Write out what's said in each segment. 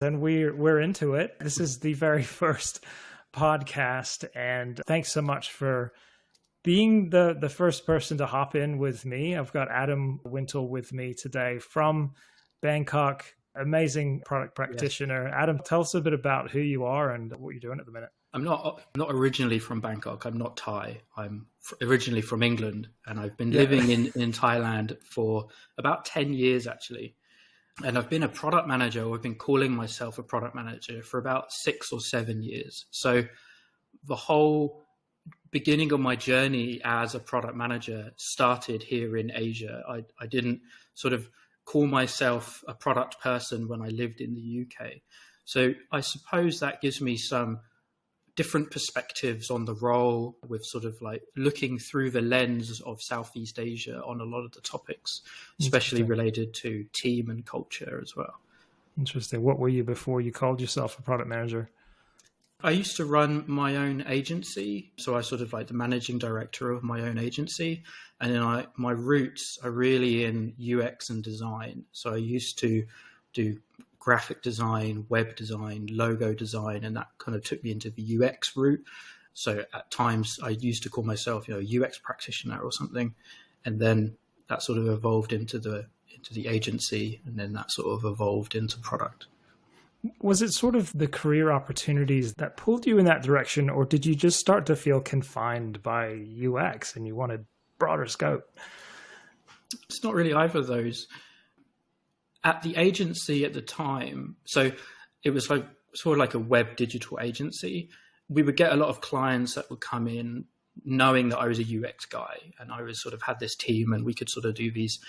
And we're into it. This is the very first podcast, and thanks so much for being the first person to hop in with me. I've got Adam Wintle with me today from Bangkok, amazing product practitioner. Yes. Adam, tell us a bit about who you are and what you're doing at the minute. I'm not originally from Bangkok. I'm not Thai. I'm originally from England, and I've been living in Thailand for about 10 years, actually. And I've been a product manager, or I've been calling myself a product manager for about 6 or 7 years. So the whole beginning of my journey as a product manager started here in Asia. I didn't sort of call myself a product person when I lived in the UK. So I suppose that gives me some different perspectives on the role, with sort of like looking through the lens of Southeast Asia on a lot of the topics, especially related to team and culture as well. Interesting. What were you before you called yourself a product manager? I used to run my own agency. So I sort of like the managing director of my own agency. And then my roots are really in UX and design. So I used to do graphic design, web design, logo design, and that kind of took me into the UX route. So at times I used to call myself, a UX practitioner or something. And then that sort of evolved into the agency, and then that sort of evolved into product. Was it sort of the career opportunities that pulled you in that direction, or did you just start to feel confined by UX and you wanted broader scope? It's not really either of those. At the agency at the time, so it was like sort of like a web digital agency, we would get a lot of clients that would come in knowing that I was a UX guy, and I was sort of had this team, and we could sort of do these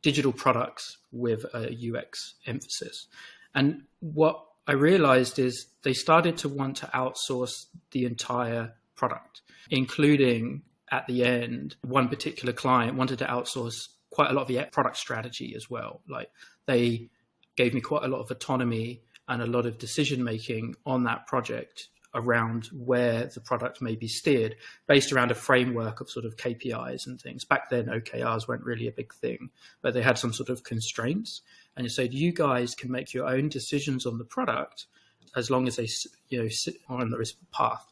digital products with a UX emphasis. And what I realized is they started to want to outsource the entire product, including at the end, one particular client wanted to outsource quite a lot of the product strategy as well. Like they gave me quite a lot of autonomy and a lot of decision making on that project around where the product may be steered, based around a framework of sort of KPIs and things. Back then, OKRs weren't really a big thing, but they had some sort of constraints. And you said, you guys can make your own decisions on the product as long as they, sit on this path.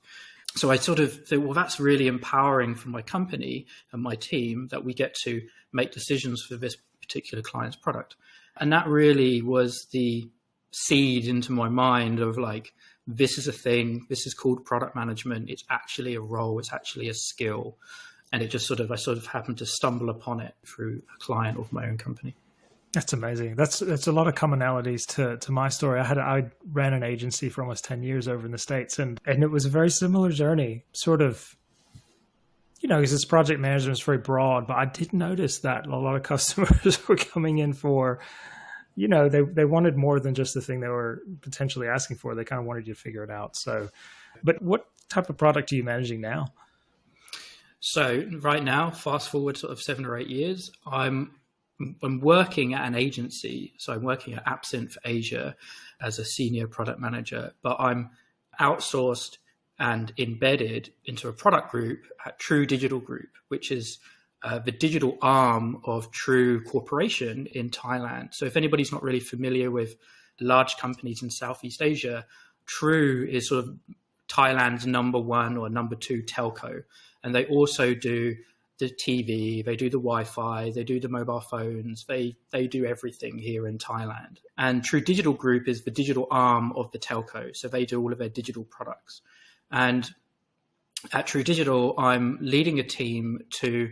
So I sort of thought, well, that's really empowering for my company and my team that we get to make decisions for this particular client's product. And that really was the seed into my mind of like, this is a thing, this is called product management. It's actually a role, it's actually a skill. And it just I sort of happened to stumble upon it through a client of my own company. That's amazing. That's a lot of commonalities to my story. I ran an agency for almost 10 years over in the States, and it was a very similar journey, sort of, because this project management is very broad, but I did notice that a lot of customers were coming in for, they wanted more than just the thing they were potentially asking for. They kind of wanted you to figure it out. So, but what type of product are you managing now? So right now, fast forward sort of 7 or 8 years, I'm working at an agency. So I'm working at Absinthe for Asia as a senior product manager, but I'm outsourced and embedded into a product group at True Digital Group, which is the digital arm of True Corporation in Thailand. So if anybody's not really familiar with large companies in Southeast Asia, True is sort of Thailand's number 1 or number 2 telco. And they also do the TV, they do the Wi-Fi, they do the mobile phones, they do everything here in Thailand. And True Digital Group is the digital arm of the telco. So they do all of their digital products. And at True Digital, I'm leading a team to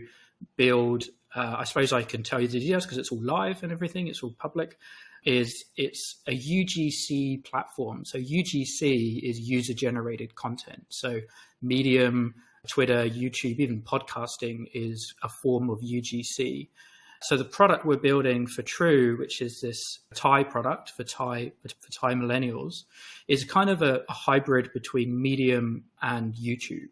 build, I suppose I can tell you the details because it's all live and everything, it's all public, it's a UGC platform. So UGC is user-generated content. So Medium, Twitter, YouTube, even podcasting is a form of UGC. So the product we're building for True, which is this Thai product for Thai millennials, is kind of a hybrid between Medium and YouTube.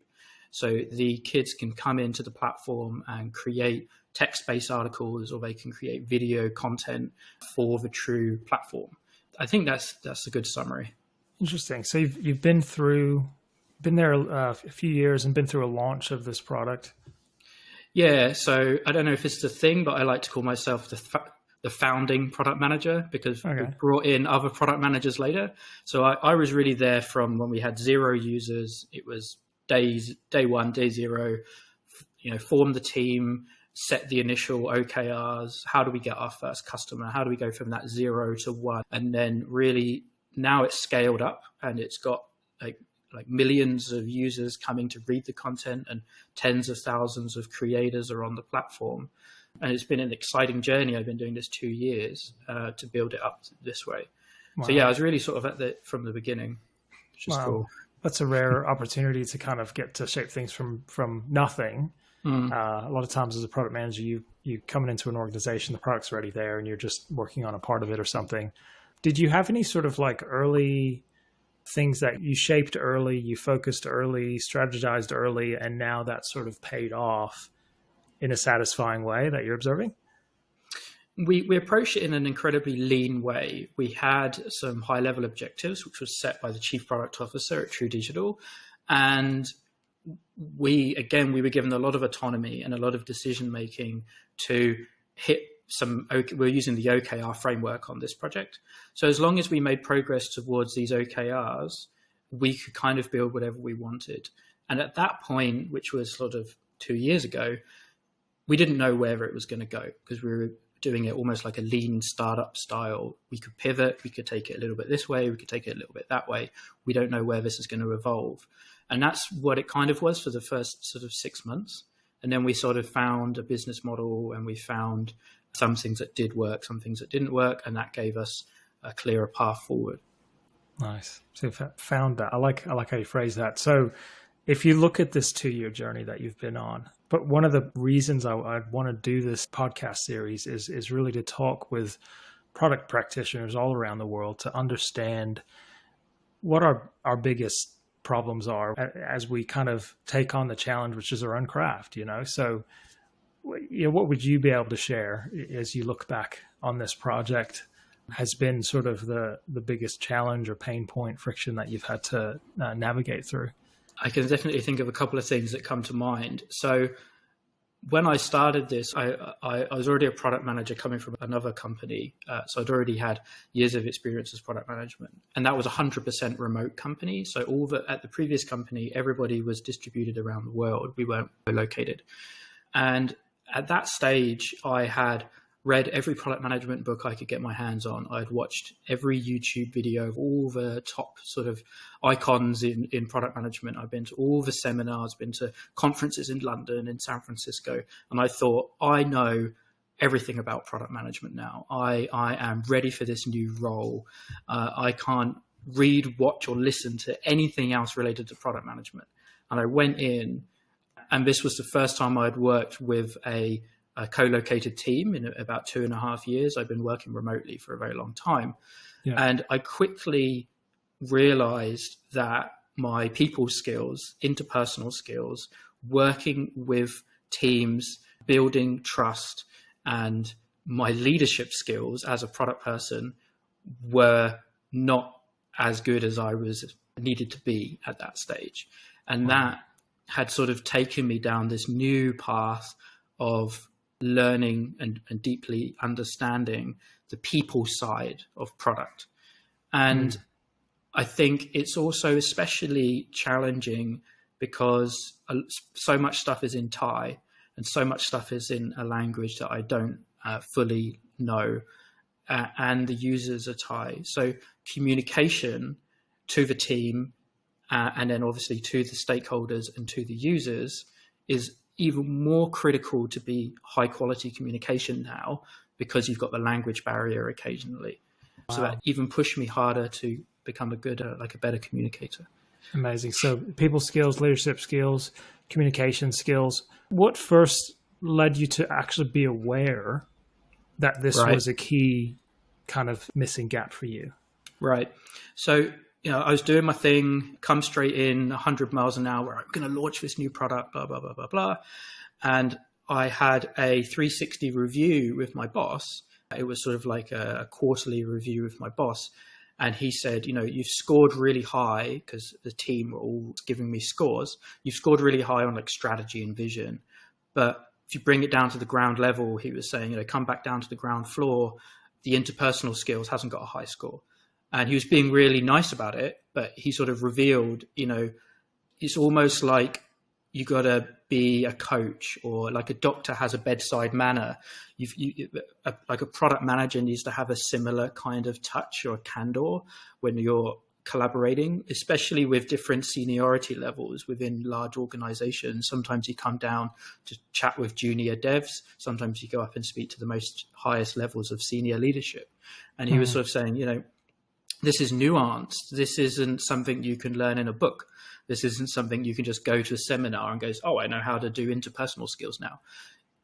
So the kids can come into the platform and create text-based articles, or they can create video content for the True platform. I think that's a good summary. Interesting. So you've been there a few years and been through a launch of this product. Yeah. So I don't know if it's the thing, but I like to call myself the the founding product manager, because we Okay. brought in other product managers later. So I was really there from when we had 0 users. It was day 1, day 0, form the team, set the initial OKRs. How do we get our first customer? How do we go from that 0 to 1? And then really now it's scaled up, and it's got like millions of users coming to read the content, and tens of thousands of creators are on the platform. And it's been an exciting journey. I've been doing this 2 years to build it up this way. Wow. So yeah, I was really sort of from the beginning, which is cool. That's a rare opportunity to kind of get to shape things from nothing. A lot of times as a product manager, you coming into an organization, the product's already there and you're just working on a part of it or something. Did you have any sort of like early things that you shaped early, you focused early, strategized early, and now that's sort of paid off in a satisfying way that you're observing? We approached it in an incredibly lean way. We had some high-level objectives, which was set by the chief product officer at True Digital. And we were given a lot of autonomy and a lot of decision-making to hit we're using the OKR framework on this project. So as long as we made progress towards these OKRs, we could kind of build whatever we wanted. And at that point, which was sort of 2 years ago, we didn't know wherever it was going to go, because we were doing it almost like a lean startup style. We could pivot, we could take it a little bit this way, we could take it a little bit that way. We don't know where this is going to evolve. And that's what it kind of was for the first sort of 6 months. And then we sort of found a business model, and we found some things that did work, some things that didn't work, and that gave us a clearer path forward. Nice. So you found that. I like how you phrase that. So if you look at this 2-year journey that you've been on, but one of the reasons I want to do this podcast series is really to talk with product practitioners all around the world to understand what our biggest problems are as we kind of take on the challenge, which is our own craft, So, what would you be able to share as you look back on this project has been sort of the biggest challenge or pain point, friction that you've had to navigate through? I can definitely think of a couple of things that come to mind. So when I started this, I was already a product manager coming from another company. So I'd already had years of experience as product management. And that was a 100% remote company. So at the previous company, everybody was distributed around the world. We weren't located. And at that stage, I had read every product management book I could get my hands on. I'd watched every YouTube video of all the top sort of icons in product management. I've been to all the seminars, been to conferences in London, in San Francisco. And I thought, I know everything about product management now. I am ready for this new role. I can't read, watch, or listen to anything else related to product management. And I went in, and this was the first time I'd worked with a co-located team in about 2.5 years. I've been working remotely for a very long time. Yeah. And I quickly realized that my people skills, interpersonal skills, working with teams, building trust, and my leadership skills as a product person were not as good as I was needed to be at that stage. And that had sort of taken me down this new path of learning and deeply understanding the people side of product. And I think it's also especially challenging because so much stuff is in Thai and so much stuff is in a language that I don't fully know, and the users are Thai. So communication to the team and then obviously to the stakeholders and to the users is even more critical to be high quality communication now, because you've got the language barrier occasionally. Wow. So that even pushed me harder to become a better communicator. Amazing. So people skills, leadership skills, communication skills. What first led you to actually be aware that this was a key kind of missing gap for you? Right. So, I was doing my thing, come straight in 100 miles an hour. I'm going to launch this new product, blah, blah, blah, blah, blah. And I had a 360 review with my boss. It was sort of like a quarterly review with my boss. And he said, you've scored really high, because the team were all giving me scores. You've scored really high on like strategy and vision, but if you bring it down to the ground level, he was saying, come back down to the ground floor, the interpersonal skills hasn't got a high score. And he was being really nice about it, but he sort of revealed, it's almost like you got to be a coach, or like a doctor has a bedside manner. Like a product manager needs to have a similar kind of touch or candor when you're collaborating, especially with different seniority levels within large organizations. Sometimes you come down to chat with junior devs. Sometimes you go up and speak to the most highest levels of senior leadership. And he was sort of saying, this is nuanced. This isn't something you can learn in a book. This isn't something you can just go to a seminar and goes, oh, I know how to do interpersonal skills now.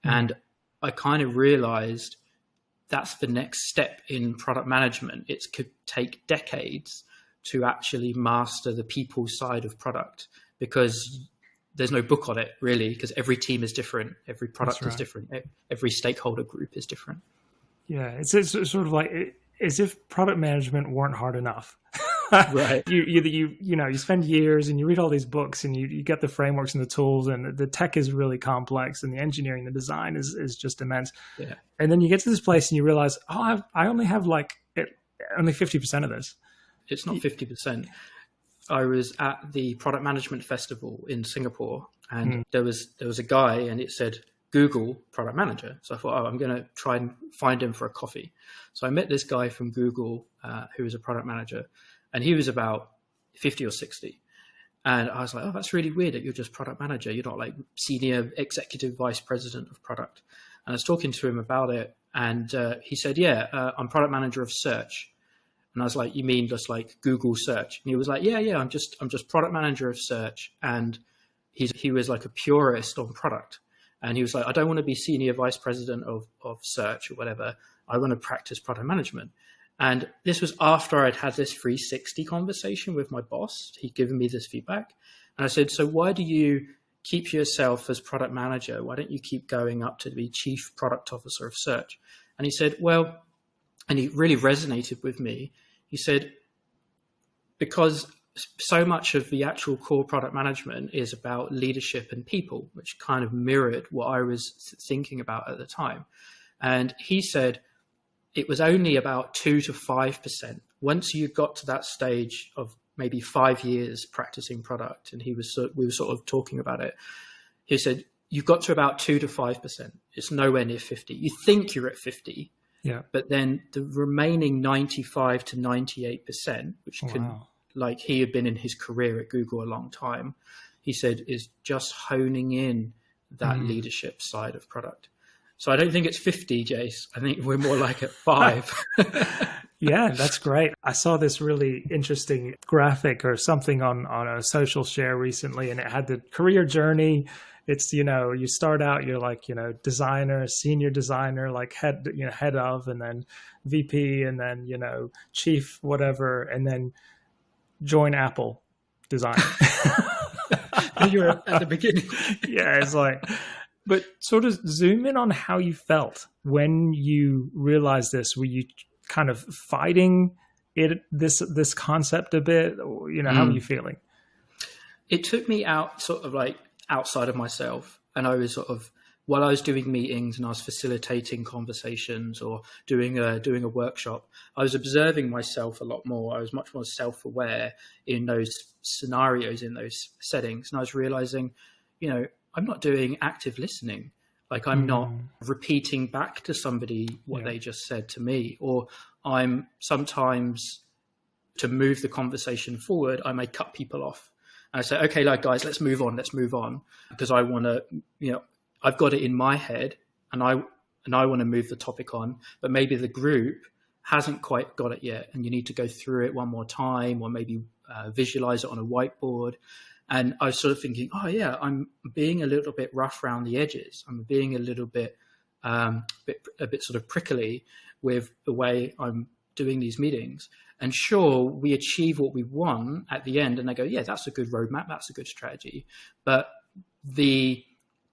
And I kind of realized that's the next step in product management. It could take decades to actually master the people side of product, because there's no book on it really, because every team is different. Every product is different. Every stakeholder group is different. Yeah. It's sort of like as if product management weren't hard enough. Right. You spend years and you read all these books and you get the frameworks and the tools, and the tech is really complex, and the engineering, the design is just immense. Yeah. And then you get to this place and you realize, I only have only 50% of this. It's not 50%. I was at the product management festival in Singapore, and there was a guy, and it said Google product manager. So I thought, I'm going to try and find him for a coffee. So I met this guy from Google who was a product manager, and he was about 50 or 60. And I was like, oh, that's really weird that you're just product manager. You're not like senior executive vice president of product. And I was talking to him about it, and he said, I'm product manager of search. And I was like, you mean just like Google search? And he was like, yeah, I'm just product manager of search. And he was like a purist on product. And he was like, I don't want to be senior vice president of search or whatever. I want to practice product management. And this was after I'd had this 360 conversation with my boss. He'd given me this feedback. And I said, so why do you keep yourself as product manager? Why don't you keep going up to be chief product officer of search? And he said, well, and he really resonated with me. He said, because so much of the actual core product management is about leadership and people, which kind of mirrored what I was thinking about at the time. And he said it was only about 2 to 5%. Once you got to that stage of maybe 5 years practicing product, and we were sort of talking about it, he said, you got to about 2 to 5%. It's nowhere near 50. You think you're at 50. Yeah. But then the remaining 95 to 98%, which like he had been in his career at Google a long time, he said is just honing in that leadership side of product. So I don't think it's 50, Jase. I think we're more like at 5. Yeah, that's great. I saw this really interesting graphic or something on a social share recently, and it had the career journey. It's, you start out, you're like, designer, senior designer, like head of, and then VP, and then, chief, whatever, and then join Apple design. You're at the beginning. Yeah, it's like, but sort of zoom in on how you felt when you realized this. Were you kind of fighting this concept a bit? Or, how were you feeling? It took me out sort of like outside of myself. And I was sort of, while I was doing meetings and I was facilitating conversations or doing a workshop, I was observing myself a lot more. I was much more self-aware in those scenarios, in those settings. And I was realizing, I'm not doing active listening. Like I'm not repeating back to somebody what they just said to me, or I'm sometimes, to move the conversation forward, I may cut people off. And I say, okay, like guys, let's move on, because I want to, I've got it in my head, and I want to move the topic on, but maybe the group hasn't quite got it yet, and you need to go through it one more time, or maybe visualize it on a whiteboard. And I was sort of thinking, oh yeah, I'm being a little bit rough around the edges. I'm being a little bit, a bit sort of prickly with the way I'm doing these meetings. And sure, we achieve what we want at the end, and they go, yeah, that's a good roadmap, that's a good strategy. But the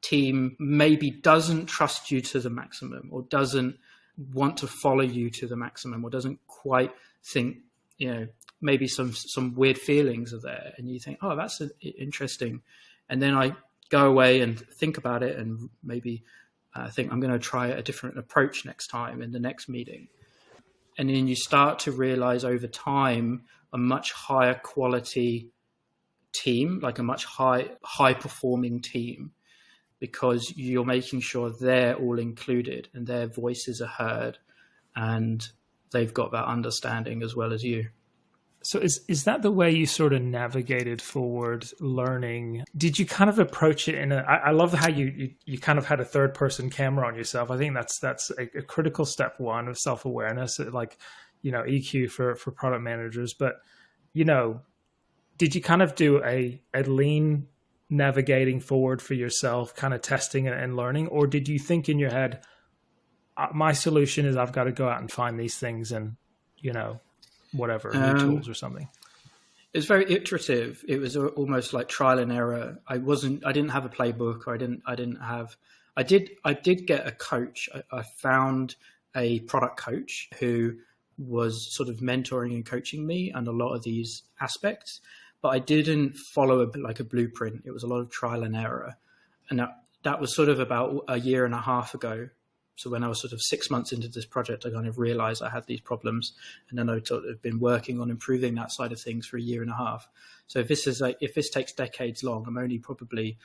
team maybe doesn't trust you to the maximum, or doesn't want to follow you to the maximum, or doesn't quite think, maybe some weird feelings are there. And you think, oh, that's interesting. And then I go away and think about it and maybe think I'm going to try a different approach next time in the next meeting. And then you start to realize over time a much higher quality team, like a much high performing team, because you're making sure they're all included and their voices are heard and they've got that understanding as well as you. So is that the way you sort of navigated forward learning? Did you kind of approach it in I love how you kind of had a third person camera on yourself. I think that's a critical step one of self-awareness, like, EQ for product managers. But, did you kind of do a lean navigating forward for yourself, kind of testing and learning? Or did you think in your head, my solution is I've got to go out and find these things and, whatever, new tools or something? It's very iterative. It was almost like trial and error. I didn't have a playbook, or I did get a coach. I found a product coach who was sort of mentoring and coaching me on a lot of these aspects, but I didn't follow a blueprint. It was a lot of trial and error. And that was sort of about a year and a half ago. So when I was sort of 6 months into this project, I kind of realized I had these problems, and then I've sort of been working on improving that side of things for a year and a half. So if this takes decades long, I'm only probably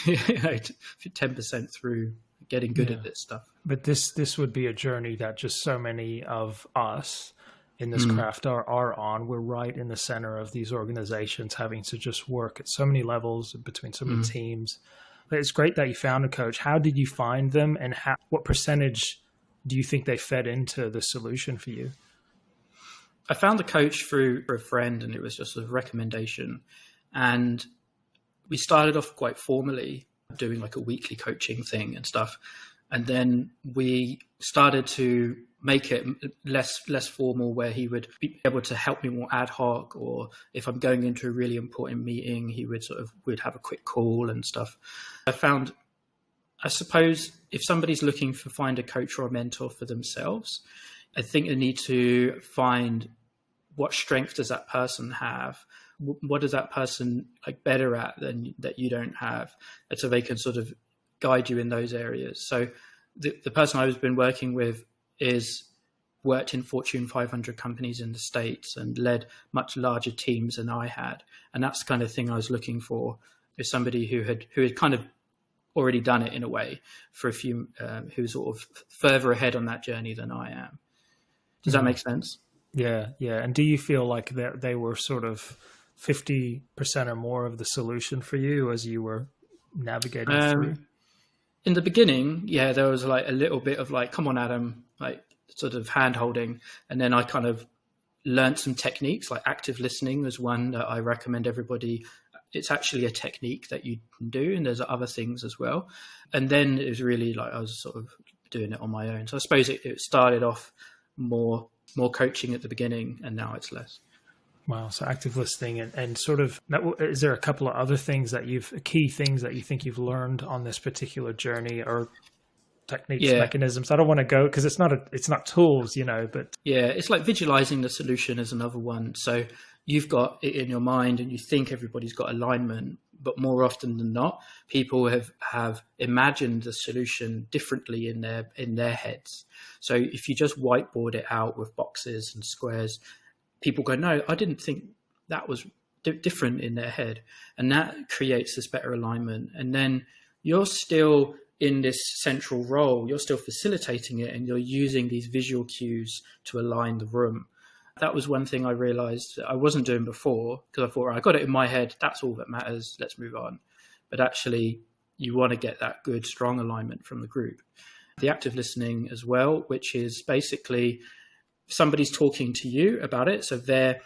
10% through getting good at this stuff. But this would be a journey that just so many of us in this craft are on. We're right in the center of these organizations having to just work at so many levels between so many teams. It's great that you found a coach. How did you find them, and what percentage do you think they fed into the solution for you? I found the coach through a friend, and it was just a recommendation. And we started off quite formally doing like a weekly coaching thing and stuff. And then we started to make it less formal, where he would be able to help me more ad hoc, or if I'm going into a really important meeting, we'd have a quick call and stuff. I suppose if somebody's looking to find a coach or a mentor for themselves, I think they need to find what strength does that person have? What does that person like better at than that you don't have? And so they can sort of guide you in those areas. So the person I've been working with worked in Fortune 500 companies in the States and led much larger teams than I had. And that's the kind of thing I was looking for, is somebody who had kind of already done it in a way for a few, who's sort of further ahead on that journey than I am. Does that make sense? Yeah. And do you feel like they were sort of 50% or more of the solution for you as you were navigating through? In the beginning, yeah, there was like a little bit of like, come on, Adam, like sort of hand holding. And then I kind of learned some techniques, like active listening was one that I recommend everybody. It's actually a technique that you can do, and there's other things as well. And then it was really like I was sort of doing it on my own. So I suppose it started off more coaching at the beginning, and now it's less. Wow. So active listening and sort of, is there a couple of other things key things that you think you've learned on this particular journey, or techniques, mechanisms? I don't want to go, because it's not tools, but. Yeah, it's like visualizing the solution is another one. So you've got it in your mind and you think everybody's got alignment, but more often than not, people have imagined the solution differently in their heads. So if you just whiteboard it out with boxes and squares, people go, no, I didn't think that was different in their head. And that creates this better alignment. And then you're still in this central role, you're still facilitating it, and you're using these visual cues to align the room. That was one thing I realized that I wasn't doing before, because I thought, I got it in my head, that's all that matters, let's move on. But actually, you want to get that good, strong alignment from the group. The active listening as well, which is basically somebody's talking to you about it, so they're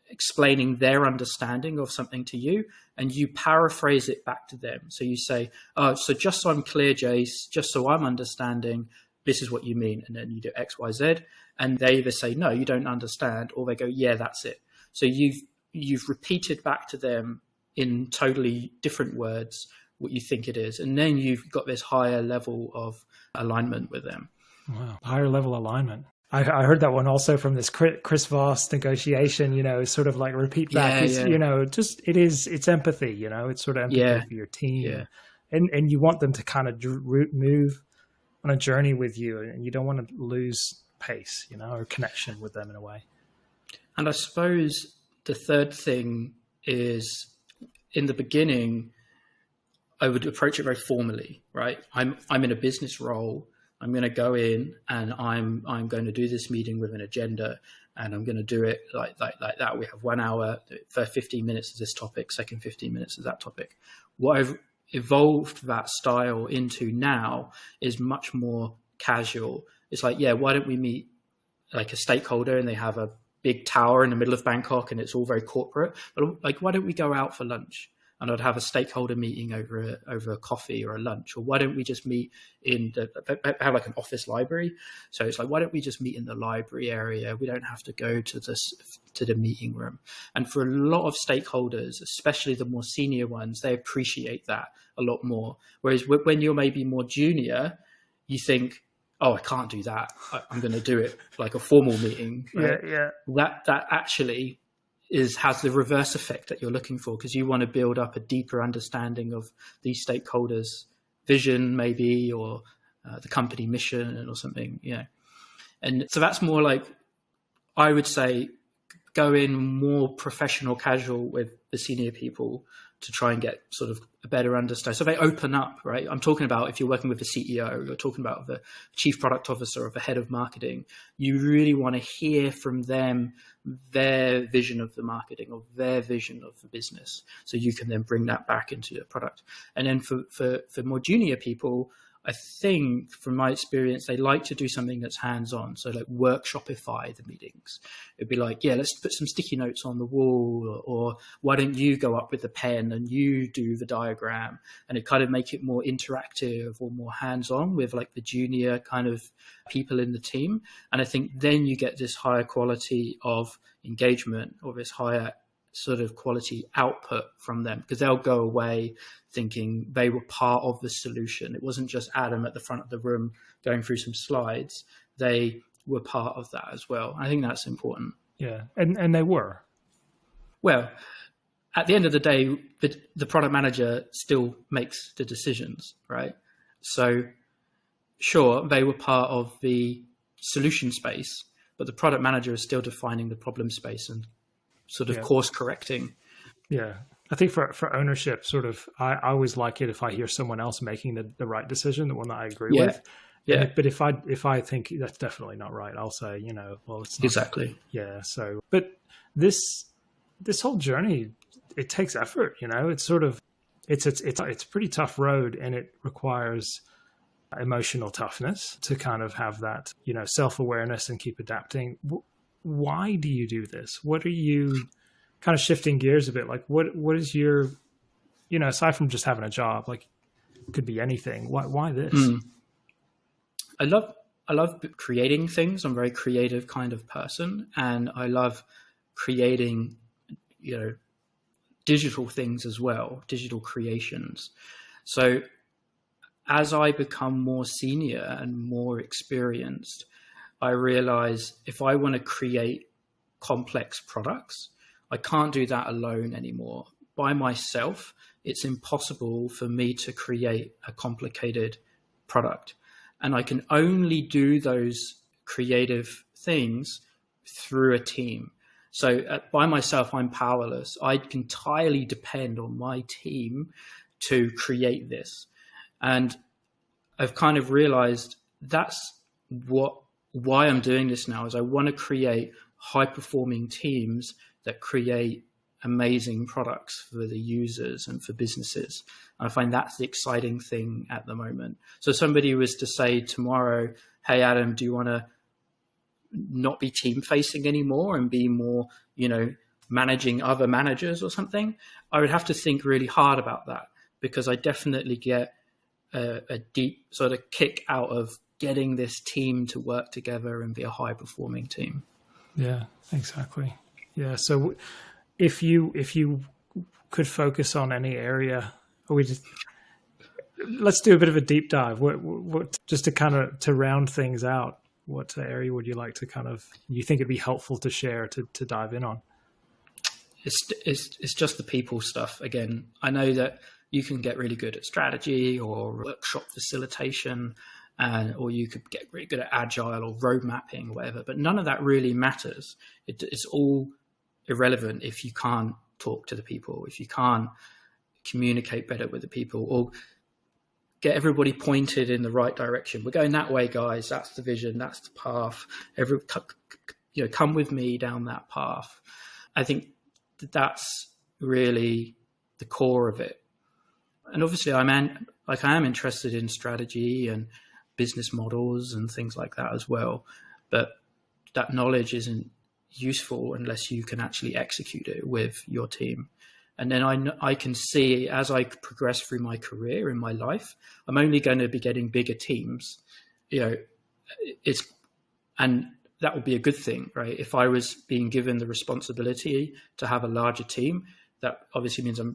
explaining their understanding of something to you, and you paraphrase it back to them. So you say, oh, so just so I'm clear, Jase, just so I'm understanding, this is what you mean. And then you do X, Y, Z. And they either say, no, you don't understand, or they go, yeah, that's it. So you've repeated back to them in totally different words what you think it is. And then you've got this higher level of alignment with them. Wow. Higher level alignment. I heard that one also from this Chris Voss negotiation, sort of like repeat back. Yeah, yeah, It's empathy, it's sort of empathy yeah, for your team. yeah. And you want them to kind of move on a journey with you, and you don't want to lose pace, or connection with them in a way. And I suppose the third thing is, in the beginning, I would approach it very formally, right? I'm in a business role. I'm going to go in and I'm going to do this meeting with an agenda, and I'm going to do it like that. We have 1 hour, first 15 minutes of this topic, second 15 minutes of that topic. What I've evolved that style into now is much more casual. It's like, yeah, why don't we meet like a stakeholder and they have a big tower in the middle of Bangkok and it's all very corporate, but like, why don't we go out for lunch? And I'd have a stakeholder meeting over a coffee or a lunch. Or why don't we just meet have like an office library? So it's like, why don't we just meet in the library area? We don't have to go to the meeting room. And for a lot of stakeholders, especially the more senior ones, they appreciate that a lot more. Whereas when you're maybe more junior, you think, oh, I can't do that. I'm going to do it like a formal meeting. Right? Yeah. That actually has the reverse effect that you're looking for, because you want to build up a deeper understanding of these stakeholders' vision, maybe, or the company mission or something. And so that's more like, I would say, go in more professional, casual with the senior people to try and get sort of a better understanding. So they open up, right? I'm talking about if you're working with the CEO, you're talking about the chief product officer or the head of marketing, you really want to hear from them their vision of the marketing or their vision of the business. So you can then bring that back into your product. And then for more junior people, I think from my experience, they like to do something that's hands-on. So like workshopify the meetings. It'd be like, yeah, let's put some sticky notes on the wall, or why don't you go up with the pen and you do the diagram? And it kind of make it more interactive or more hands-on with like the junior kind of people in the team. And I think then you get this higher quality of engagement, or this higher sort of quality output from them, because they'll go away thinking they were part of the solution. It wasn't just Adam at the front of the room going through some slides. They were part of that as well. I think that's important. Yeah. And they were. Well, at the end of the day, the product manager still makes the decisions, right? So sure, they were part of the solution space, but the product manager is still defining the problem space and sort of course correcting. Yeah. I think for ownership, sort of, I always like it if I hear someone else making the right decision, the one that I agree with. Yeah. But if I think that's definitely not right, I'll say, well, it's not. Exactly. Yeah. So, but this whole journey, it takes effort, it's sort of, it's a pretty tough road, and it requires emotional toughness to kind of have that, self-awareness and keep adapting. Why do you do this? What are you kind of shifting gears a bit? Like what is your, aside from just having a job, like it could be anything. Why this? I love creating things. I'm a very creative kind of person, and I love creating, digital things as well, digital creations. So as I become more senior and more experienced, I realize if I want to create complex products, I can't do that alone anymore. By myself, it's impossible for me to create a complicated product. And I can only do those creative things through a team. So by myself, I'm powerless. I entirely depend on my team to create this. And I've kind of realized that's why I'm doing this now, is I want to create high-performing teams that create amazing products for the users and for businesses. And I find that's the exciting thing at the moment. So somebody was to say tomorrow, hey, Adam, do you want to not be team-facing anymore and be more, managing other managers or something? I would have to think really hard about that, because I definitely get a deep sort of kick out of getting this team to work together and be a high performing team. Yeah, exactly. Yeah. So if you could focus on any area, let's do a bit of a deep dive. What just to kind of to round things out. what area would you like to you think it'd be helpful to share to dive in on? It's just the people stuff. Again, I know that you can get really good at strategy or workshop facilitation, or you could get really good at agile or road mapping or whatever, but none of that really matters. It's all irrelevant if you can't talk to the people, if you can't communicate better with the people, or get everybody pointed in the right direction. We're going that way, guys. That's the vision. That's the path. Come with me down that path. I think that's really the core of it. And obviously I am interested in strategy and business models and things like that as well. But that knowledge isn't useful unless you can actually execute it with your team. And then I can see as I progress through my career in my life, I'm only going to be getting bigger teams, and that would be a good thing, right? If I was being given the responsibility to have a larger team, that obviously means I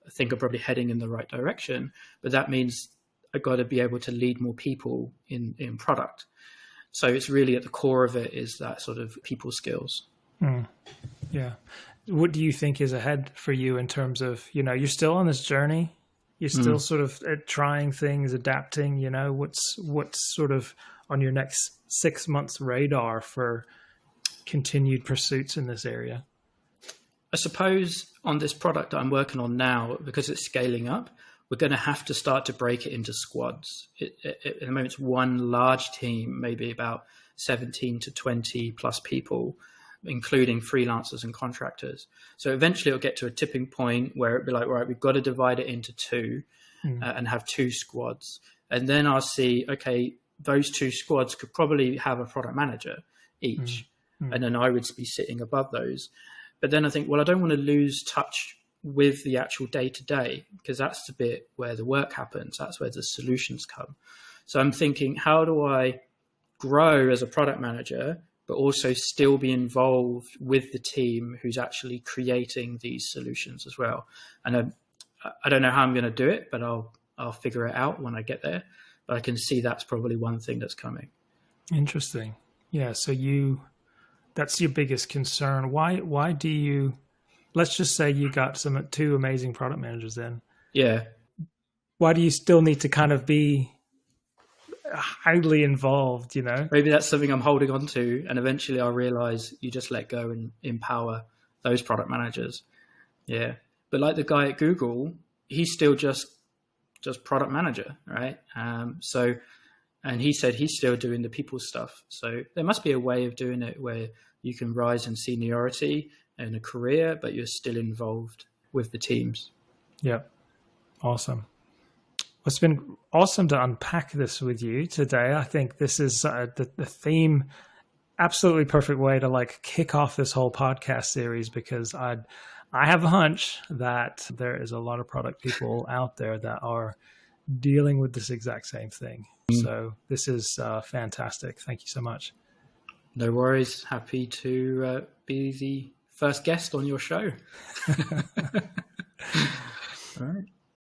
think I'm probably heading in the right direction, but that means I've got to be able to lead more people in product. So it's really at the core of it is that sort of people skills. Yeah. What do you think is ahead for you in terms of, you're still on this journey, you're still sort of trying things, adapting, what's sort of on your next 6 months radar for continued pursuits in this area? I suppose on this product that I'm working on now, because it's scaling up, we're going to have to start to break it into squads. At the moment, it's one large team, maybe about 17 to 20 plus people, including freelancers and contractors. So eventually it'll get to a tipping point where it'll be like, right, we've got to divide it into two and have two squads. And then I'll see, okay, those two squads could probably have a product manager each. And then I would be sitting above those. But then I think, well, I don't want to lose touch with the actual day-to-day, because that's the bit where the work happens. That's where the solutions come. So I'm thinking, how do I grow as a product manager, but also still be involved with the team who's actually creating these solutions as well? And I don't know how I'm going to do it, but I'll figure it out when I get there. But I can see that's probably one thing that's coming. Interesting. Yeah. So that's your biggest concern. Why do you, let's just say you got two amazing product managers then. Yeah. Why do you still need to kind of be highly involved, Maybe that's something I'm holding on to, and eventually I'll realize you just let go and empower those product managers. Yeah. But like the guy at Google, he's still just product manager, right? And he said he's still doing the people stuff. So there must be a way of doing it where you can rise in seniority in a career, but you're still involved with the teams. Yeah. Awesome. It's been awesome to unpack this with you today. I think this is the theme, absolutely perfect way to kick off this whole podcast series, because I have a hunch that there is a lot of product people out there that are dealing with this exact same thing. So this is fantastic. Thank you so much. No worries. Happy to be the first guest on your show. All right.